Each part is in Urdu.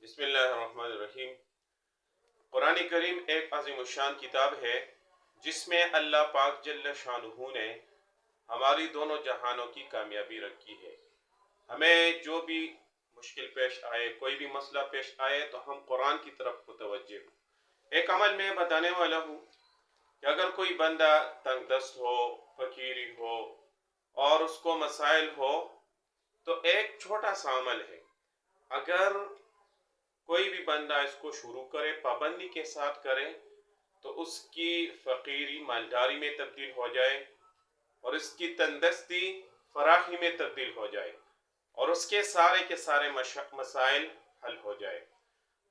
بسم اللہ الرحمن الرحیم۔ قرآن کریم ایک عظیم الشان کتاب ہے جس میں اللہ پاک جل شانہ نے ہماری دونوں جہانوں کی کامیابی رکھی ہے۔ ہمیں جو بھی مشکل پیش آئے، کوئی بھی مسئلہ پیش آئے تو ہم قرآن کی طرف متوجہ ہوں۔ ایک عمل میں بتانے والا ہوں کہ اگر کوئی بندہ تنگ دست ہو، فقیری ہو اور اس کو مسائل ہو تو ایک چھوٹا سا عمل ہے، اگر کوئی بھی بندہ اس کو شروع کرے، پابندی کے ساتھ کرے، تو اس کی فقیری مالداری میں تبدیل ہو جائے اور اس کی تندرستی فراخی میں تبدیل ہو جائے اور اس کے سارے مسائل حل ہو جائے۔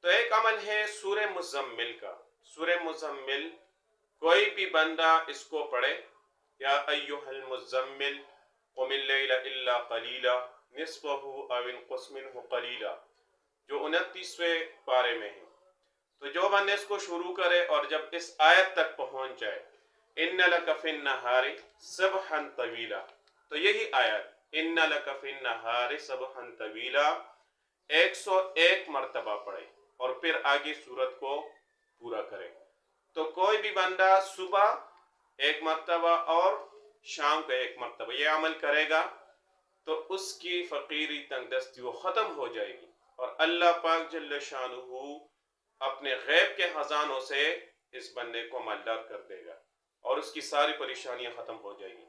تو ایک عمل ہے سورہ مزمل کا۔ سورہ مزمل کوئی بھی بندہ اس کو پڑھے، یا ایھا المزمل قم اللیل الا قلیلا نصفہ او انقص منہ قلیلا، جو 29ویں پارے میں ہے۔ تو جو بندے اس کو شروع کرے اور جب اس آیت تک پہنچ جائے ان لک فی النہار سبحا طویلا، تو یہی آیت ان لک فی النہار سبحا طویلا 101 مرتبہ پڑھے اور پھر آگے سورت کو پورا کرے۔ تو کوئی بھی بندہ صبح 1 مرتبہ اور شام کو 1 مرتبہ یہ عمل کرے گا تو اس کی فقیری تنگ دستی وہ ختم ہو جائے گی اور اللہ پاک جل شانہ اپنے غیب کے خزانوں سے اس بندے کو مالدار کر دے گا اور اس کی ساری پریشانیاں ختم ہو جائیں گی۔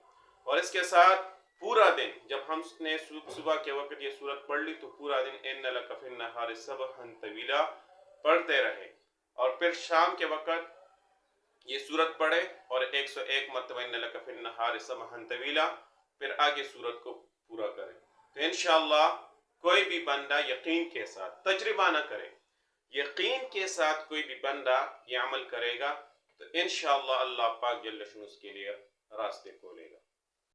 اور اس کے ساتھ پورا دن، جب ہم نے صبح کے وقت یہ سورت پڑھ لی تو پورا دن ان لک فی النہار سبحا طویلا پڑھتے رہے اور پھر شام کے وقت یہ سورت پڑھے اور 101 مرتبہ ان لک فی النہار سبحا طویلا، پھر آگے سورت کو پورا کرے۔ تو انشاءاللہ کوئی بھی بندہ یقین کے ساتھ، تجربہ نہ کرے، یقین کے ساتھ کوئی بھی بندہ یہ عمل کرے گا تو انشاءاللہ اللہ پاک جل شانہ اس کے لیے راستے کھولے گا۔